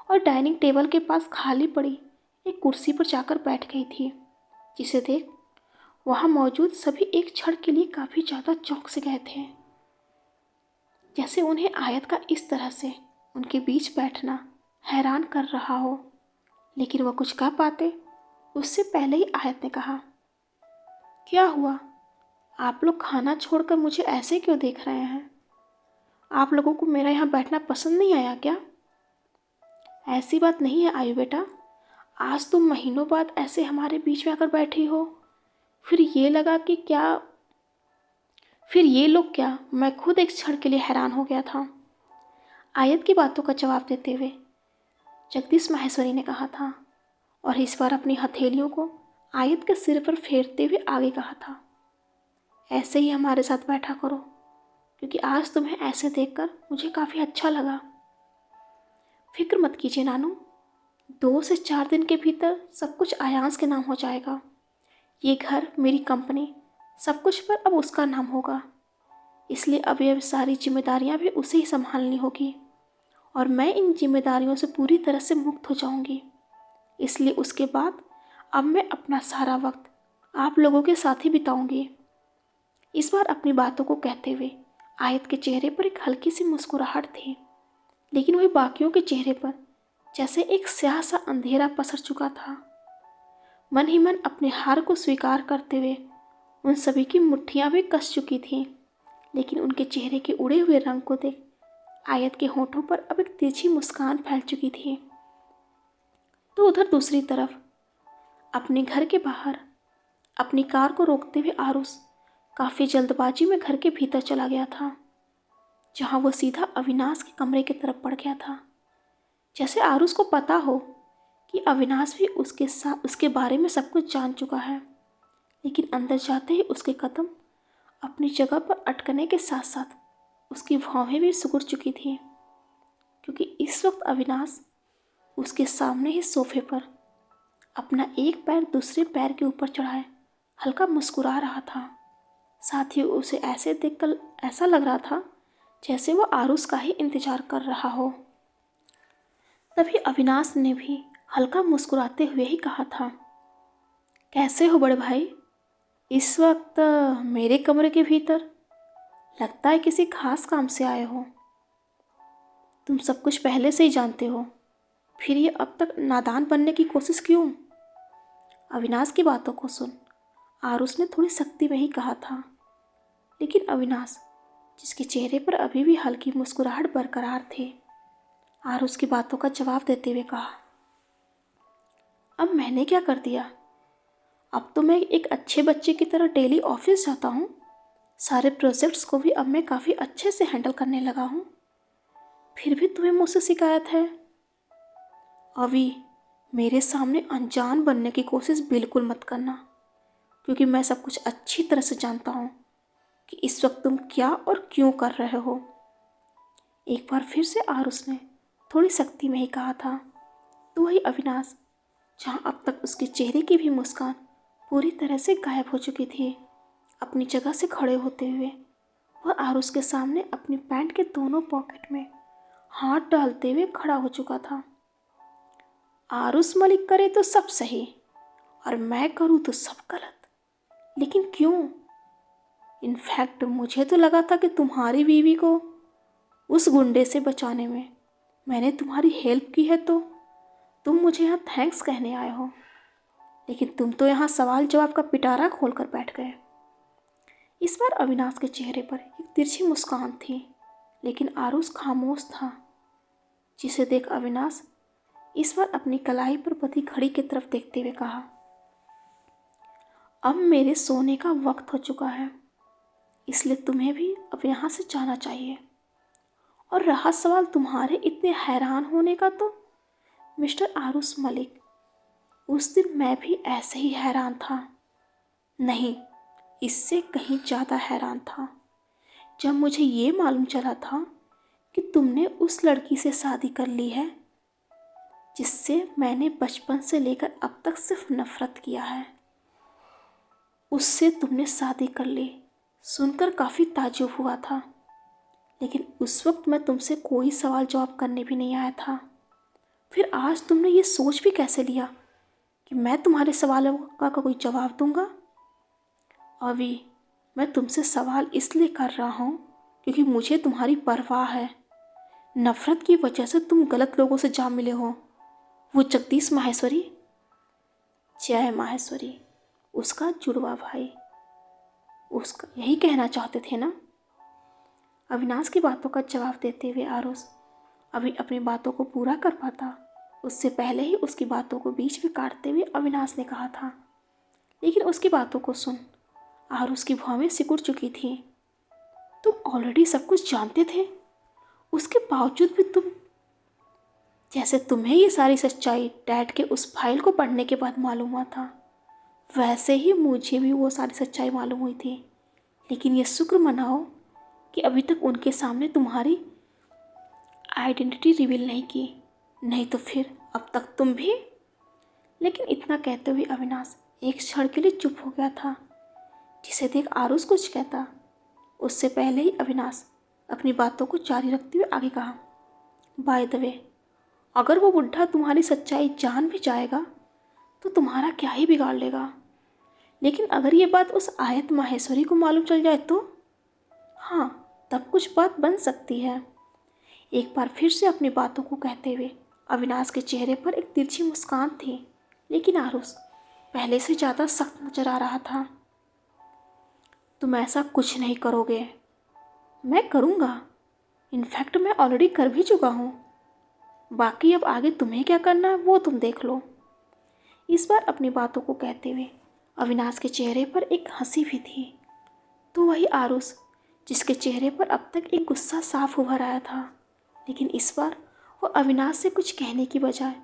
और डाइनिंग टेबल के पास खाली पड़ी एक कुर्सी पर जाकर बैठ गई थी, जिसे देख वहाँ मौजूद सभी एक क्षण के लिए काफ़ी ज़्यादा चौंक से गए थे, जैसे उन्हें आयत का इस तरह से उनके बीच बैठना हैरान कर रहा हो। लेकिन वह कुछ कह पाते उससे पहले ही आयत ने कहा, क्या हुआ, आप लोग खाना छोड़कर मुझे ऐसे क्यों देख रहे हैं? आप लोगों को मेरा यहाँ बैठना पसंद नहीं आया क्या? ऐसी बात नहीं है आयु बेटा, आज तुम महीनों बाद ऐसे हमारे बीच में आकर बैठी हो। फिर ये लगा कि क्या फिर ये लोग क्या? मैं खुद एक क्षण के लिए हैरान हो गया था। आयत की बातों का जवाब देते हुए जगदीश माहेश्वरी ने कहा था, और इस बार अपनी हथेलियों को आयत के सिर पर फेरते हुए आगे कहा था, ऐसे ही हमारे साथ बैठा करो, क्योंकि आज तुम्हें ऐसे देखकर मुझे काफ़ी अच्छा लगा। फिक्र मत कीजिए नानू, 2 से 4 दिन के भीतर सब कुछ आयांश के नाम हो जाएगा। ये घर, मेरी कंपनी, सब कुछ पर अब उसका नाम होगा। इसलिए अब ये सारी जिम्मेदारियां भी उसे ही संभालनी होगी, और मैं इन जिम्मेदारियों से पूरी तरह से मुक्त हो जाऊंगी। इसलिए उसके बाद अब मैं अपना सारा वक्त आप लोगों के साथ ही बिताऊंगी। इस बार अपनी बातों को कहते हुए आयत के चेहरे पर एक हल्की सी मुस्कुराहट थी, लेकिन वही बाकियों के चेहरे पर जैसे एक स्याह सा अंधेरा पसर चुका था। मन ही मन अपने हार को स्वीकार करते हुए उन सभी की मुट्ठियां भी कस चुकी थीं, लेकिन उनके चेहरे के उड़े हुए रंग को देख आयत के होठों पर अब एक तिरछी मुस्कान फैल चुकी थी। तो उधर दूसरी तरफ अपने घर के बाहर अपनी कार को रोकते हुए आरुष काफ़ी जल्दबाजी में घर के भीतर चला गया था, जहां वो सीधा अविनाश के कमरे की तरफ बढ़ गया था। जैसे आरुष को पता हो कि अविनाश भी उसके बारे में सब कुछ जान चुका है, लेकिन अंदर जाते ही उसके कदम अपनी जगह पर अटकने के साथ साथ उसकी भौहें भी सिकुड़ चुकी थी, क्योंकि इस वक्त अविनाश उसके सामने ही सोफे पर अपना एक पैर दूसरे पैर के ऊपर चढ़ाए हल्का मुस्कुरा रहा था। साथ ही उसे ऐसे देखकर ऐसा लग रहा था जैसे वो आरुष का ही इंतजार कर रहा हो। तभी अविनाश ने भी हल्का मुस्कुराते हुए ही कहा था, कैसे हो बड़े भाई? इस वक्त मेरे कमरे के भीतर? लगता है किसी खास काम से आए हो। तुम सब कुछ पहले से ही जानते हो, फिर ये अब तक नादान बनने की कोशिश क्यों? अविनाश की बातों को सुन आरुष ने थोड़ी सख्ती में ही कहा था, लेकिन अविनाश, जिसके चेहरे पर अभी भी हल्की मुस्कुराहट बरकरार थी, आरुष की बातों का जवाब देते हुए कहा, अब मैंने क्या कर दिया? अब तो मैं एक अच्छे बच्चे की तरह डेली ऑफिस जाता हूँ। सारे प्रोजेक्ट्स को भी अब मैं काफ़ी अच्छे से हैंडल करने लगा हूँ। फिर भी तुम्हें मुझसे शिकायत है? अभी मेरे सामने अनजान बनने की कोशिश बिल्कुल मत करना, क्योंकि मैं सब कुछ अच्छी तरह से जानता हूँ कि इस वक्त तुम क्या और क्यों कर रहे हो। एक बार फिर से आरुष ने थोड़ी सख्ती में ही कहा था। तो वही अविनाश, जहाँ अब तक उसके चेहरे की भी मुस्कान पूरी तरह से गायब हो चुकी थी, अपनी जगह से खड़े होते हुए वह आरुष के सामने अपनी पैंट के दोनों पॉकेट में हाथ डालते हुए खड़ा हो चुका था। आरुष मलिक करे तो सब सही, और मैं करूँ तो सब गलत। लेकिन क्यों? इनफैक्ट मुझे तो लगा था कि तुम्हारी बीवी को उस गुंडे से बचाने में मैंने तुम्हारी हेल्प की है, तो तुम मुझे यहाँ थैंक्स कहने आए हो। लेकिन तुम तो यहाँ सवाल जवाब का पिटारा खोलकर बैठ गए। इस बार अविनाश के चेहरे पर एक तिरछी मुस्कान थी, लेकिन आरुष खामोश था, जिसे देख अविनाश इस बार अपनी कलाई पर बंधी घड़ी की तरफ देखते हुए कहा, अब मेरे सोने का वक्त हो चुका है, इसलिए तुम्हें भी अब यहाँ से जाना चाहिए। और रहा सवाल तुम्हारे इतने हैरान होने का, तो मिस्टर आरुष मलिक, उस दिन मैं भी ऐसे ही हैरान था। नहीं, इससे कहीं ज़्यादा हैरान था जब मुझे ये मालूम चला था कि तुमने उस लड़की से शादी कर ली है जिससे मैंने बचपन से लेकर अब तक सिर्फ नफरत किया है। उससे तुमने शादी कर ली सुनकर काफ़ी ताज्जुब हुआ था, लेकिन उस वक्त मैं तुमसे कोई सवाल जवाब करने भी नहीं आया था। फिर आज तुमने ये सोच भी कैसे लिया कि मैं तुम्हारे सवालों का कोई जवाब दूंगा? अभी मैं तुमसे सवाल इसलिए कर रहा हूँ क्योंकि मुझे तुम्हारी परवाह है। नफरत की वजह से तुम गलत लोगों से जा मिले हो। वो जगदीश माहेश्वरी, जय माहेश्वरी, उसका जुड़वा भाई। उसका यही कहना चाहते थे ना। अविनाश की बातों का जवाब देते हुए आरुष अभी अपनी बातों को पूरा कर पाता उससे पहले ही उसकी बातों को बीच में काटते हुए अविनाश ने कहा था, लेकिन उसकी बातों को सुन आरुष की भौहें सिकुड़ चुकी थी। तुम ऑलरेडी सब कुछ जानते थे, उसके बावजूद भी जैसे तुम्हें ये सारी सच्चाई डैड के उस फाइल को पढ़ने के बाद मालूम हुआ था, वैसे ही मुझे भी वो सारी सच्चाई मालूम हुई थी। लेकिन ये शुक्र मनाओ कि अभी तक उनके सामने तुम्हारी आइडेंटिटी रिवील नहीं की, नहीं तो फिर अब तक तुम भी। लेकिन इतना कहते हुए अविनाश एक क्षण के लिए चुप हो गया था, जिसे देख आरुष कुछ कहता उससे पहले ही अविनाश अपनी बातों को जारी रखते हुए आगे कहा, बाय द वे, अगर वो बुढ़ा तुम्हारी सच्चाई जान भी जाएगा तो तुम्हारा क्या ही बिगाड़ लेगा। लेकिन अगर ये बात उस आयत माहेश्वरी को मालूम चल जाए तो हाँ, तब कुछ बात बन सकती है। एक बार फिर से अपनी बातों को कहते हुए अविनाश के चेहरे पर एक तिरछी मुस्कान थी, लेकिन आरुष पहले से ज़्यादा सख्त नजर आ रहा था। तुम ऐसा कुछ नहीं करोगे। मैं करूँगा, इनफैक्ट मैं ऑलरेडी कर भी चुका हूँ। बाकी अब आगे तुम्हें क्या करना है वो तुम देख लो। इस बार अपनी बातों को कहते हुए अविनाश के चेहरे पर एक हंसी भी थी, तो वही आरुष जिसके चेहरे पर अब तक एक गुस्सा साफ उभर आया था, लेकिन इस बार वो अविनाश से कुछ कहने की बजाय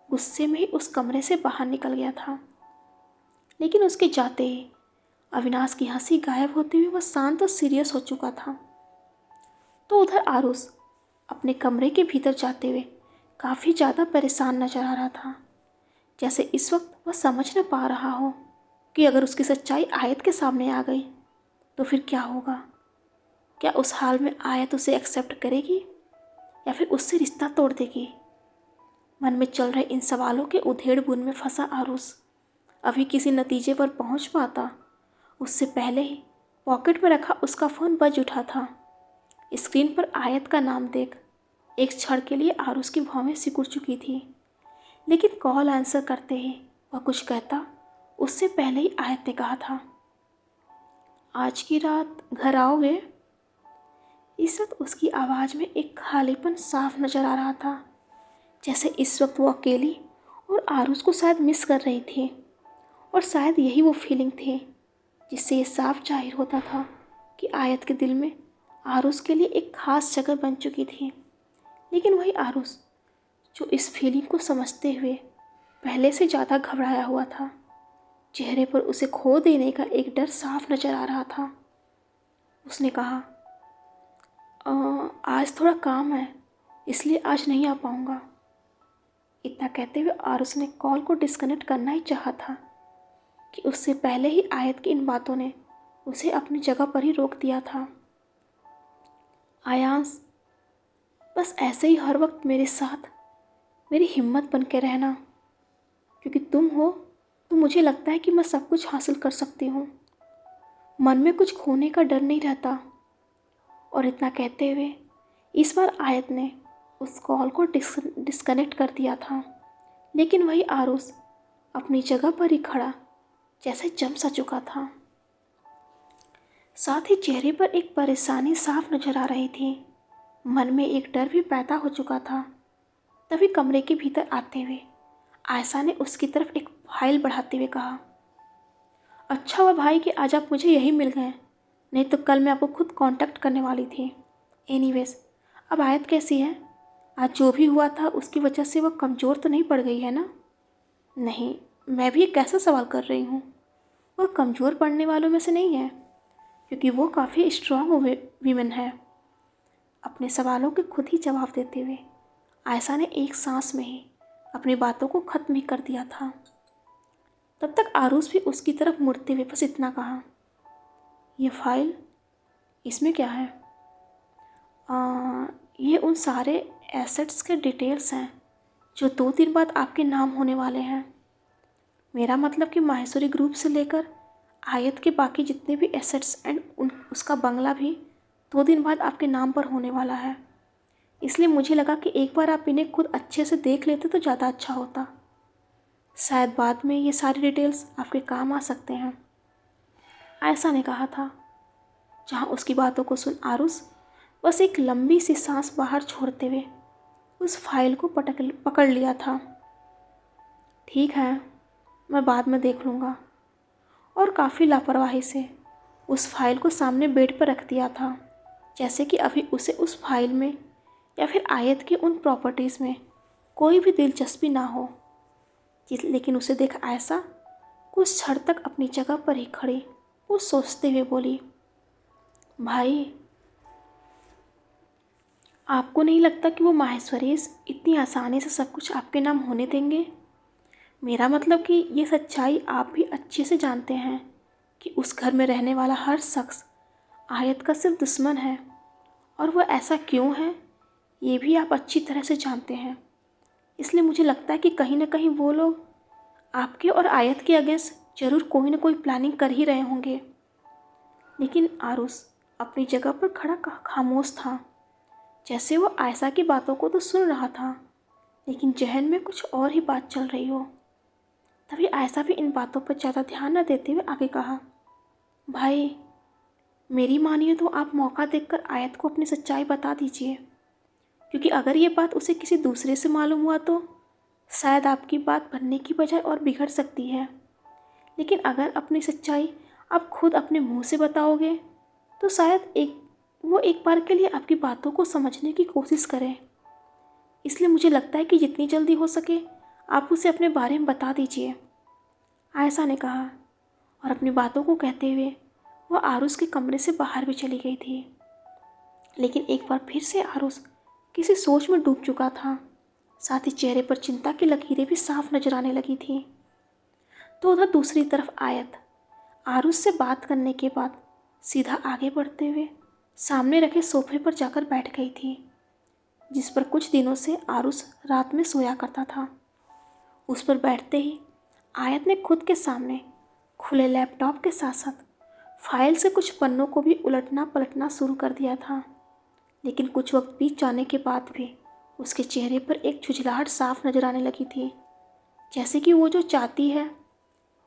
गुस्से में ही उस कमरे से बाहर निकल गया था। लेकिन उसके जाते ही अविनाश की हंसी गायब होते हुए वह शांत और सीरियस हो चुका था। तो उधर आरुष अपने कमरे के भीतर जाते हुए काफ़ी ज़्यादा परेशान नजर आ रहा था, जैसे इस वक्त वह समझ न पा रहा हो कि अगर उसकी सच्चाई आयत के सामने आ गई तो फिर क्या होगा। क्या उस हाल में आयत उसे एक्सेप्ट करेगी या फिर उससे रिश्ता तोड़ देगी। मन में चल रहे इन सवालों के उधेड़-बुन में फंसा आरुष अभी किसी नतीजे पर पहुंच पाता उससे पहले ही पॉकेट में रखा उसका फ़ोन बज उठा था। स्क्रीन पर आयत का नाम देख एक क्षण के लिए आरुष की भौहें सिकुड़ चुकी थी, लेकिन कॉल आंसर करते ही वह कुछ कहता उससे पहले ही आयत ने कहा था, आज की रात घर आओगे। इस वक्त उसकी आवाज़ में एक खालीपन साफ नजर आ रहा था, जैसे इस वक्त वो अकेली और आरुष को शायद मिस कर रही थी, और शायद यही वो फीलिंग थी जिससे ये साफ जाहिर होता था कि आयत के दिल में आरुष के लिए एक खास जगह बन चुकी थी। लेकिन वही आरुष जो इस फीलिंग को समझते हुए पहले से ज़्यादा घबराया हुआ था, चेहरे पर उसे खो देने का एक डर साफ नजर आ रहा था। उसने कहा, आज थोड़ा काम है इसलिए आज नहीं आ पाऊँगा। इतना कहते हुए आरुष ने कॉल को डिस्कनेक्ट करना ही चाहा था कि उससे पहले ही आयत की इन बातों ने उसे अपनी जगह पर ही रोक दिया था। आयांश, बस ऐसे ही हर वक्त मेरे साथ मेरी हिम्मत बन के रहना, क्योंकि तुम हो तो मुझे लगता है कि मैं सब कुछ हासिल कर सकती हूँ। मन में कुछ खोने का डर नहीं रहता। और इतना कहते हुए इस बार आयत ने उस कॉल को डिस्कनेक्ट कर दिया था, लेकिन वही आरुष अपनी जगह पर ही खड़ा जैसे जम सा चुका था। साथ ही चेहरे पर एक परेशानी साफ नजर आ रही थी, मन में एक डर भी पैदा हो चुका था। तभी कमरे के भीतर आते हुए आयशा ने उसकी तरफ एक फाइल बढ़ाते हुए कहा, अच्छा हुआ भाई कि आज आप मुझे यही मिल गए, नहीं तो कल मैं आपको खुद कांटेक्ट करने वाली थी। एनीवेज, अब आयत कैसी है? आज जो भी हुआ था उसकी वजह से वह कमज़ोर तो नहीं पड़ गई है ना? नहीं, मैं भी एक कैसा सवाल कर रही हूँ। वह कमज़ोर पड़ने वालों में से नहीं है, क्योंकि वो काफ़ी स्ट्रॉन्ग वीमेन है। अपने सवालों के खुद ही जवाब देते हुए आयशा ने एक सांस में ही अपनी बातों को ख़त्म ही कर दिया था। तब तक आरुष भी उसकी तरफ मुड़ते हुए बस इतना कहा, ये फाइल, इसमें क्या है? ये उन सारे एसेट्स के डिटेल्स हैं जो 2 दिन बाद आपके नाम होने वाले हैं। मेरा मतलब कि माहेश्वरी ग्रुप से लेकर आयत के बाकी जितने भी एसेट्स एंड उसका बंगला भी 2 दिन बाद आपके नाम पर होने वाला है। इसलिए मुझे लगा कि एक बार आप इन्हें खुद अच्छे से देख लेते तो ज़्यादा अच्छा होता। शायद बाद में ये सारी डिटेल्स आपके काम आ सकते हैं। आयशा ने कहा था। जहाँ उसकी बातों को सुन आरुष बस एक लंबी सी सांस बाहर छोड़ते हुए उस फाइल को पकड़ लिया था। ठीक है, मैं बाद में देख लूँगा, और काफ़ी लापरवाही से उस फाइल को सामने बेड पर रख दिया था, जैसे कि अभी उसे उस फाइल में या फिर आयत की उन प्रॉपर्टीज़ में कोई भी दिलचस्पी ना हो। लेकिन उसे देख आयशा कुछ क्षण तक अपनी जगह पर ही खड़ी वो सोचते हुए बोली, भाई, आपको नहीं लगता कि वो माहेश्वरीश इतनी आसानी से सब कुछ आपके नाम होने देंगे? मेरा मतलब कि ये सच्चाई आप भी अच्छे से जानते हैं कि उस घर में रहने वाला हर शख्स आयत का सिर्फ दुश्मन है, और वह ऐसा क्यों है ये भी आप अच्छी तरह से जानते हैं। इसलिए मुझे लगता है कि कहीं ना कहीं वो लोग आपके और आयत के अगेंस्ट जरूर कोई ना कोई प्लानिंग कर ही रहे होंगे। लेकिन आरुष अपनी जगह पर खड़ा खामोश था, जैसे वो आयशा की बातों को तो सुन रहा था, लेकिन जहन में कुछ और ही बात चल रही हो। तभी आयशा भी इन बातों पर ज़्यादा ध्यान न देते हुए आगे कहा, भाई, मेरी मानिए तो आप मौका देखकर आयत को अपनी सच्चाई बता दीजिए, क्योंकि अगर ये बात उसे किसी दूसरे से मालूम हुआ तो शायद आपकी बात बनने की बजाय और बिगड़ सकती है। लेकिन अगर अपनी सच्चाई आप खुद अपने मुंह से बताओगे तो शायद वो एक बार के लिए आपकी बातों को समझने की कोशिश करें। इसलिए मुझे लगता है कि जितनी जल्दी हो सके आप उसे अपने बारे में बता दीजिए, आयशा ने कहा, और अपनी बातों को कहते हुए वह आरुष के कमरे से बाहर भी चली गई थी। लेकिन एक बार फिर से आरुष किसी सोच में डूब चुका था, साथ ही चेहरे पर चिंता की लकीरें भी साफ नजर आने लगी थी। तो उधर दूसरी तरफ आयत आरुष से बात करने के बाद सीधा आगे बढ़ते हुए सामने रखे सोफे पर जाकर बैठ गई थी, जिस पर कुछ दिनों से आरुष रात में सोया करता था। उस पर बैठते ही आयत ने खुद के सामने खुले लैपटॉप के साथ साथ फाइल से कुछ पन्नों को भी उलटना पलटना शुरू कर दिया था। लेकिन कुछ वक्त बीत जाने के बाद भी उसके चेहरे पर एक झुंझलाहट साफ नजर आने लगी थी, जैसे कि वो जो चाहती है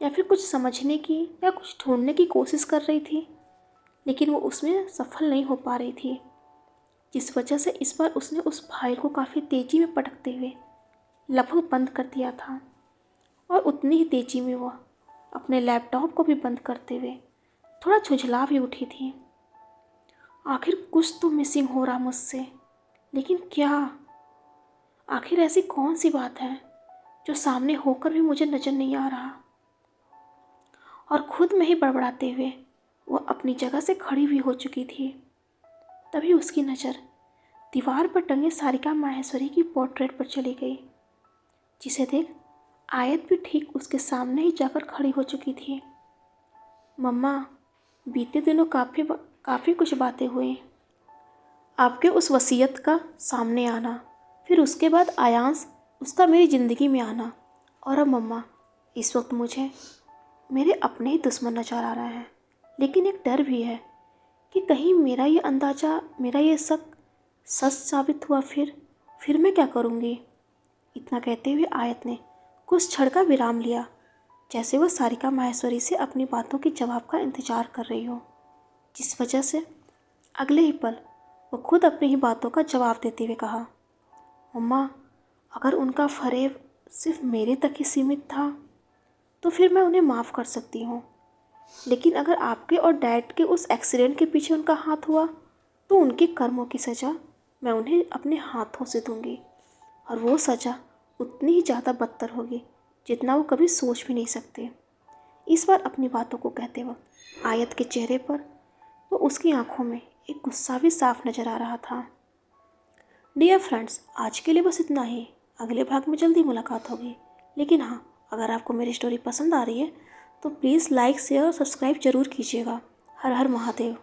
या फिर कुछ समझने की या कुछ ढूंढने की कोशिश कर रही थी, लेकिन वो उसमें सफल नहीं हो पा रही थी, जिस वजह से इस बार उसने उस फाइल को काफ़ी तेज़ी में पटकते हुए लगभग बंद कर दिया था, और उतनी ही तेज़ी में वह अपने लैपटॉप को भी बंद करते हुए थोड़ा झुंझला भी उठी थी। आखिर कुछ तो मिसिंग हो रहा मुझसे, लेकिन क्या? आखिर ऐसी कौन सी बात है जो सामने होकर भी मुझे नजर नहीं आ रहा? और खुद में ही बड़बड़ाते हुए वह अपनी जगह से खड़ी भी हो चुकी थी। तभी उसकी नज़र दीवार पर टंगे सारिका माहेश्वरी की पोर्ट्रेट पर चली गई, जिसे देख आयत भी ठीक उसके सामने ही जाकर खड़ी हो चुकी थी। मम्मा, बीते दिनों काफ़ी कुछ बातें हुई। आपके उस वसीयत का सामने आना, फिर उसके बाद आयांश उसका मेरी ज़िंदगी में आना, और अब मम्मा, इस वक्त मुझे मेरे अपने ही दुश्मन नजर आ रहा है। लेकिन एक डर भी है कि कहीं मेरा ये अंदाज़ा, मेरा ये शक सच साबित हुआ, फिर मैं क्या करूँगी? इतना कहते हुए आयत ने कुछ क्षण का विराम लिया, जैसे वह सारिका माहेश्वरी से अपनी बातों के जवाब का इंतजार कर रही हो, जिस वजह से अगले ही पल वो खुद अपनी ही बातों का जवाब देते हुए कहा, मम्मा, अगर उनका फरेब सिर्फ मेरे तक ही सीमित था तो फिर मैं उन्हें माफ़ कर सकती हूँ, लेकिन अगर आपके और डैड के उस एक्सीडेंट के पीछे उनका हाथ हुआ तो उनके कर्मों की सज़ा मैं उन्हें अपने हाथों से दूंगी, और वो सज़ा उतनी ही ज़्यादा बदतर होगी जितना वो कभी सोच भी नहीं सकते। इस बार अपनी बातों को कहते वक्त आयत के चेहरे पर वो उसकी आंखों में एक गुस्सा भी साफ नज़र आ रहा था। डियर फ्रेंड्स, आज के लिए बस इतना ही। अगले भाग में जल्दी मुलाकात होगी। लेकिन हाँ, अगर आपको मेरी स्टोरी पसंद आ रही है तो प्लीज़ लाइक, शेयर और सब्सक्राइब ज़रूर कीजिएगा। हर हर महादेव।